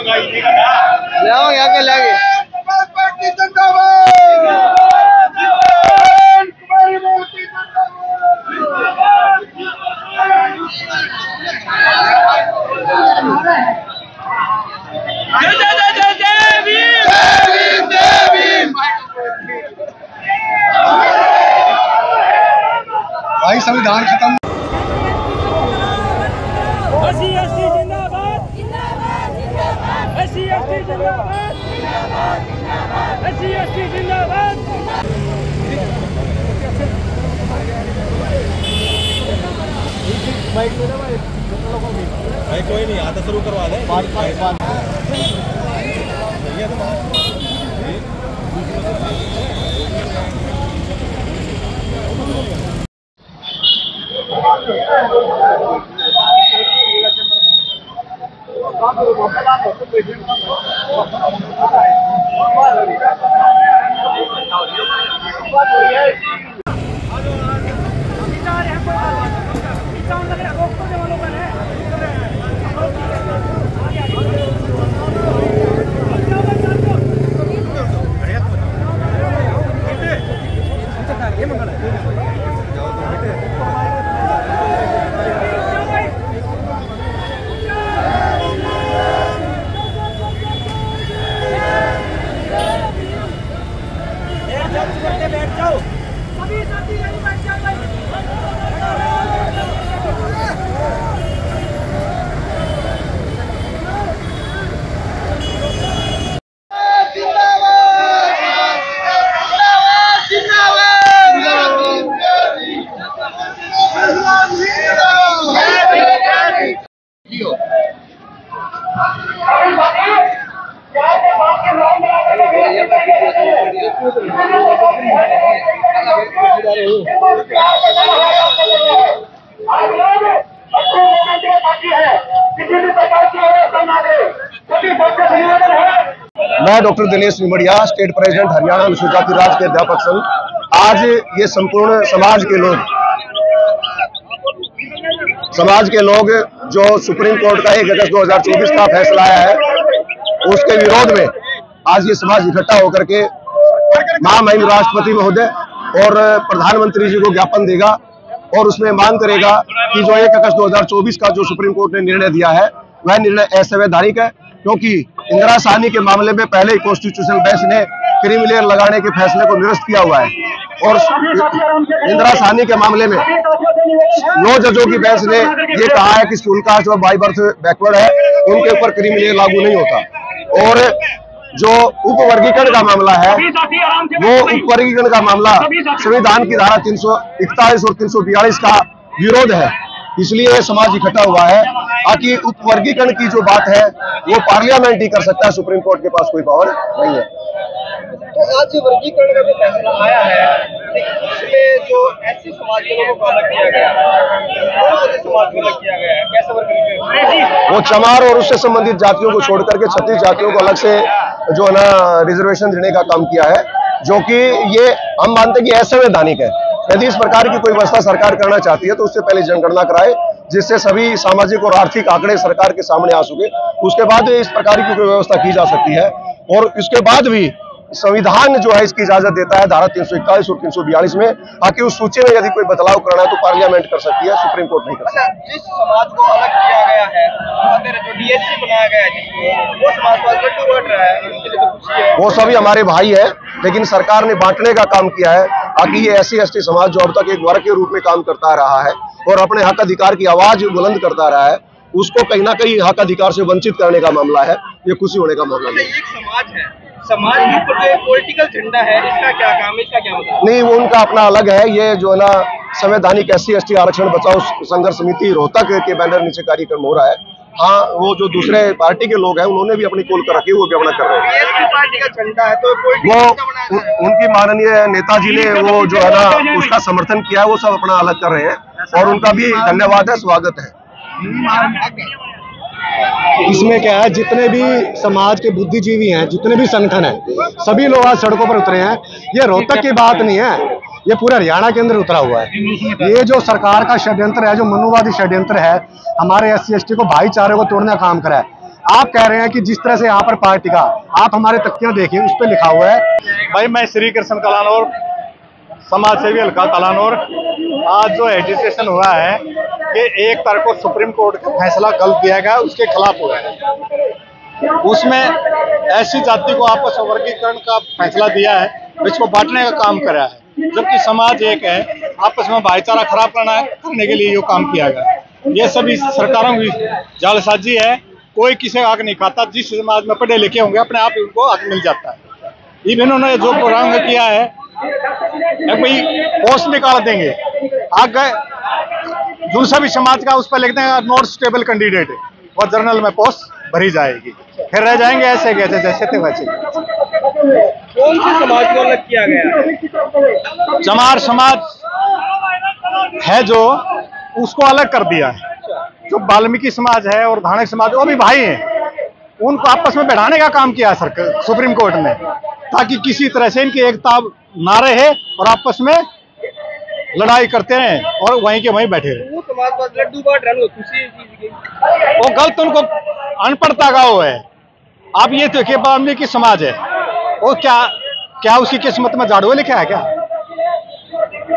आगे लागे भाई संविधान खत्म। SC/ST जिंदाबाद जिंदाबाद जिंदाबाद SC/ST जिंदाबाद जिंदाबाद जिंदाबाद SC/ST जिंदाबाद। भाई कोई नहीं आता, शुरू करवा दे। मैं doctor Dinesh Nimdiya, state president Haryana अनुसूचित जाति राज्य के अध्यापक संघ। आज ये संपूर्ण समाज के लोग जो सुप्रीम कोर्ट का 1 अगस्त 2024 का फैसला आया है, उसके विरोध में आज ये समाज इकट्ठा होकर के महामहिम राष्ट्रपति महोदय और प्रधानमंत्री जी को ज्ञापन देगा और उसमें मांग करेगा कि जो 1 अगस्त 2024 का जो सुप्रीम कोर्ट ने निर्णय दिया है वह निर्णय असंवैधानिक है, क्योंकि इंदिरा साहनी के मामले में पहले ही कॉन्स्टिट्यूशनल बेंच ने क्रीमी लेयर लगाने के फैसले को निरस्त किया हुआ है और इंदिरा साहनी के मामले में 9 जजों की बेंच ने ये कहा है कि स्कूल कास्ट और बाई बर्थ बैकवर्ड है, उनके ऊपर क्रीमी लेयर लागू नहीं होता। और जो उपवर्गीकरण का मामला है, वो उपवर्गीकरण का मामला संविधान की धारा 341 और 342 का विरोध है, इसलिए समाज इकट्ठा हुआ है। ताकि उपवर्गीकरण की जो बात है वो पार्लियामेंट ही कर सकता है, सुप्रीम कोर्ट के पास कोई पावर नहीं है। तो आज जो वर्गीकरण का जो फैसला आया है, इसमें जो एससी समाज के लोगों को अलग किया गया है, समाज को अलग किया गया है, कैसे वर्गीकरण? वो चमार और उससे संबंधित जातियों को छोड़ करके 36 जातियों को अलग से जो है ना रिजर्वेशन देने का काम किया है, जो कि ये हम मानते हैं कि असंवैधानिक है। यदि इस प्रकार की कोई व्यवस्था सरकार करना चाहती है तो उससे पहले जनगणना कराए, जिससे सभी सामाजिक और आर्थिक आंकड़े सरकार के सामने आ सके, उसके बाद इस प्रकार की कोई व्यवस्था की जा सकती है। और इसके बाद भी संविधान जो है इसकी इजाजत देता है धारा 341 और 342 में, ताकि उस सूची में यदि कोई बदलाव करना है तो पार्लियामेंट कर सकती है, सुप्रीम कोर्ट नहीं कर सकती। जिस समाज को अलग किया गया है, जो डीएससी बनाया गया है, वो समाज को अलग क्यों बढ़ रहा है? उनके लिए तो खुशी है। वो सभी हमारे भाई है, लेकिन सरकार ने बांटने का काम किया है ताकि ये SC/ST समाज जो अब तक एक वर्ग के रूप में काम करता रहा है और अपने हक अधिकार की आवाज बुलंद करता रहा है, उसको कहीं ना कहीं हक अधिकार से वंचित करने का मामला है। ये खुशी होने का मामला नहीं। एक समाज है, समाज के ऊपर जो पॉलिटिकल झंडा है, इसका क्या काम है, इसका क्या मतलब? नहीं, वो उनका अपना अलग है। ये जो है ना संवैधानिक SC/ST आरक्षण बचाओ संघर्ष समिति रोहतक के बैनर नीचे कार्यक्रम हो रहा है। हाँ, वो जो दूसरे पार्टी के लोग हैं उन्होंने भी अपनी कोल कर रखी है, वो भी अपना कर रहे हैं। बीएसपी पार्टी का झंडा है तो वो उनकी माननीय नेताजी ने वो जो है ना उसका समर्थन किया है, वो सब अपना अलग कर रहे हैं और उनका भी धन्यवाद है, स्वागत है। इसमें क्या है, जितने भी समाज के बुद्धिजीवी हैं, जितने भी संगठन हैं, सभी लोग आज सड़कों पर उतरे हैं। ये रोहतक की बात नहीं है, ये पूरे हरियाणा के अंदर उतरा हुआ है। ये जो सरकार का षड्यंत्र है, जो मनुवादी षड्यंत्र है, हमारे SC/ST को भाईचारे को तोड़ने का काम करा है। आप कह रहे हैं कि जिस तरह से यहाँ पर पार्टी का, आप हमारे तख्तियां देखिए, उस पर लिखा हुआ है। भाई मैं श्री कृष्ण कलानौर, समाज सेवी हल्का कलानौर। आज जो एजिटेशन हुआ है कि 1 तारीख को सुप्रीम कोर्ट का फैसला गलत दिया गया, उसके खिलाफ हुआ है। उसमें ऐसी जाति को आपस में वर्गीकरण का फैसला दिया है, इसको बांटने का काम करा है, जबकि समाज एक है, आपस में भाईचारा खराब करने के लिए ये काम किया गया। ये सभी सरकारों की जालसाजी है, कोई किसी का हक नहीं खाता। जिस समाज में पढ़े लिखे होंगे अपने आप इनको हक मिल जाता है। इवन उन्होंने जो प्रोग्राम किया है भाई पोस्ट निकाल देंगे, आगे जो सभी समाज का उस पर लिख देंगे नॉट स्टेबल कैंडिडेट, और जर्नल में पोस्ट भरी जाएगी, फिर रह जाएंगे ऐसे कैसे जैसे थे वैसे। कौन से समाज को अलग किया गया? चमार समाज है जो, उसको अलग कर दिया है। जो वाल्मीकि समाज है और धानक समाज, वो भी भाई हैं, उनको आपस में बैठाने का काम किया सरकार सुप्रीम कोर्ट ने, ताकि किसी तरह से इनकी एकता ना रहे और आपस में लड़ाई करते रहें और वहीं के वहीं बैठे रहे। वो समाजवाद लड्डू बांट रहे हैं, वो गलत, उनको अनपढ़ता का वो है। आप ये देखिए वाल्मीकि समाज है, वो क्या उसकी किस्मत में झाड़ू लिखा है क्या?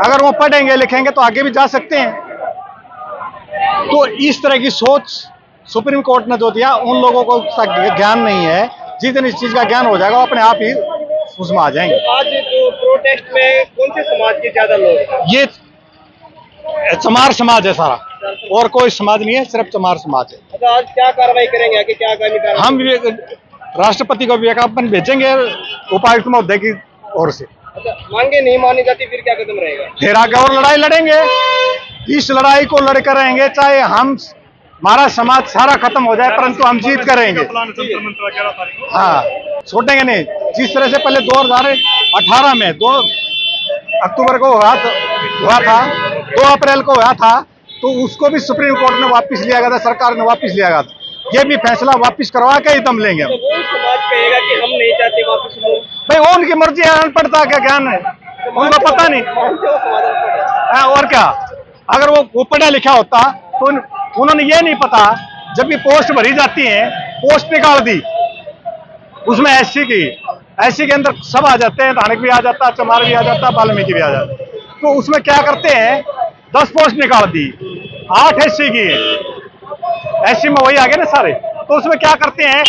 अगर वो पढ़ेंगे लिखेंगे तो आगे भी जा सकते हैं। तो इस तरह की सोच सुप्रीम कोर्ट ने जो दिया, उन लोगों को ज्ञान नहीं है। जिस दिन इस चीज का ज्ञान हो जाएगा, वो अपने आप ही उसमें आ जाएंगे। आज जो प्रोटेस्ट में कौन से समाज के ज्यादा लोग हैं? ये चमार समाज है सारा, और कोई समाज नहीं है, सिर्फ चमार समाज है। अच्छा, आज क्या कार्रवाई करेंगे, आगे क्या आगामी कार्रवाई? हम राष्ट्रपति को विज्ञापन भेजेंगे उपायुक्त महोदय की ओर से। अच्छा, मांगे नहीं मानी जाती फिर क्या कदम रहेगा? फिर आगे और लड़ाई लड़ेंगे। इस लड़ाई को लड़कर रहेंगे, चाहे हमारा समाज सारा खत्म हो जाए, परंतु हम जीत करेंगे। हाँ, छोड़ेंगे नहीं। जिस तरह से पहले 2018 में 2 अक्टूबर को हुआ था, 2 अप्रैल को हुआ था, तो उसको भी सुप्रीम कोर्ट ने वापस लिया गया था, सरकार ने वापस लिया गया था। ये भी फैसला वापस करवा के ही दम लेंगे हम। तो वो समाज कहेगा कि हम नहीं चाहते वापस लो। भाई वो उनकी मर्जी है, अनपढ़ता क्या ज्ञान है, उनको पता नहीं। और क्या, अगर वो पढ़ा लिखा होता तो उन्होंने ये नहीं पता, जब भी पोस्ट भरी जाती है, पोस्ट निकाल दी, उसमें एससी के अंदर सब आ जाते हैं, धानक भी आ जाता, चमार भी आ जाता, वाल्मीकि भी आ जाता। तो उसमें क्या करते हैं, 10 पोस्ट निकाल दी, 8 एससी की है, एससी में वही आ गए ना सारे। तो उसमें क्या करते हैं,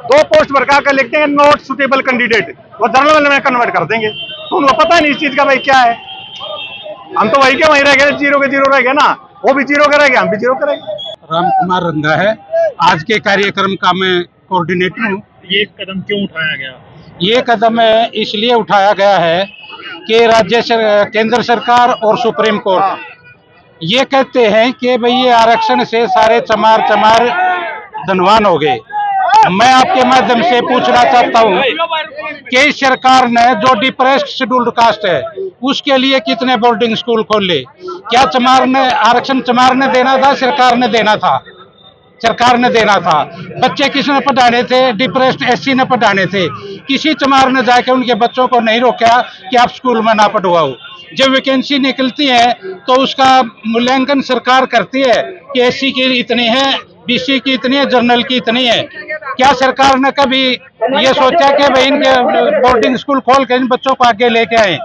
2 पोस्ट भरका कर लिखते हैं नॉट सुटेबल कैंडिडेट, वो जर्नल में कन्वर्ट कर देंगे। तो उनको पता नहीं इस चीज का भाई क्या है। हम तो वही के वहीं रह गए, 0 के 0 रह गए ना, वो भी 0 करेंगे, हम भी 0 करेंगे। राम कुमार रंधा है, आज के कार्यक्रम का मैं कोऑर्डिनेटर हूँ। ये कदम क्यों उठाया गया? ये कदम इसलिए उठाया गया है कि केंद्र सरकार और सुप्रीम कोर्ट ये कहते हैं कि भाई ये आरक्षण से सारे चमार धनवान हो गए। मैं आपके माध्यम से पूछना चाहता हूँ कि सरकार ने जो डिप्रेस्ड शेड्यूल्ड कास्ट है उसके लिए कितने बोर्डिंग स्कूल खोले? क्या चमार ने आरक्षण चमार ने देना था, सरकार ने देना था? सरकार ने देना था। बच्चे किसने पढ़ाने थे? डिप्रेस्ड एससी ने पढ़ाने थे। किसी चमार ने जाके उनके बच्चों को नहीं रोका कि आप स्कूल में ना पढ़वाओ। जब वैकेंसी निकलती है तो उसका मूल्यांकन सरकार करती है कि एससी की इतनी है, बीसी की इतनी है, जनरल की इतनी है। क्या सरकार ने कभी ये सोचा कि भाई इनके बोर्डिंग स्कूल खोल के इन बच्चों को आगे लेके आए?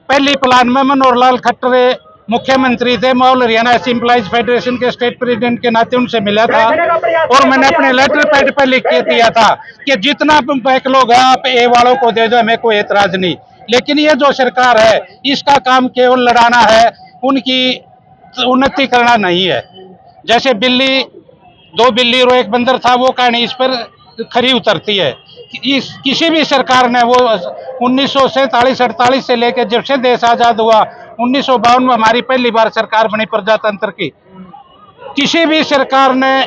पहली प्लान में मनोहर लाल खट्टर मुख्यमंत्री थे, मैं ऑल हरियाणा एम्प्लॉइज फेडरेशन के स्टेट प्रेसिडेंट के नाते उनसे मिला था और मैंने अपने लेटर पैड पर लिख के दिया था कि जितना बैकलॉग है आप ए वालों को दे दो, हमें कोई एतराज नहीं। लेकिन ये जो सरकार है इसका काम केवल लड़ाना है, उनकी उन्नति करना नहीं है। जैसे बिल्ली, 2 बिल्ली और 1 बंदर था, वो कहानी इस पर खरी उतरती है। किसी भी सरकार ने वो 1947-48 से लेकर जब से देश आजाद हुआ 1952 में हमारी पहली बार सरकार बनी प्रजातंत्र की, किसी भी सरकार ने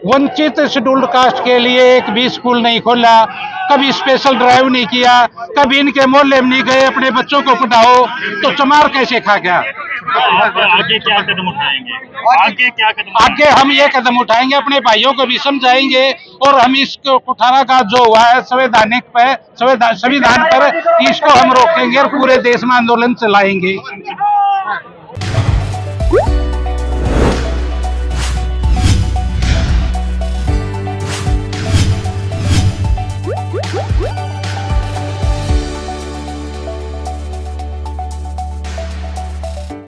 वंचित शेड्यूल्ड कास्ट के लिए एक भी स्कूल नहीं खोला, कभी स्पेशल ड्राइव नहीं किया, कभी इनके मोहल्ले में नहीं गए अपने बच्चों को पढ़ाओ। तो चमार कैसे खा गया? आगे क्या कदम उठाएंगे? आगे हम ये कदम उठाएंगे, अपने भाइयों को भी समझाएंगे और हम इसको कुठारा का जो हुआ है संविधान पर इसको हम रोकेंगे और पूरे देश में आंदोलन चलाएंगे।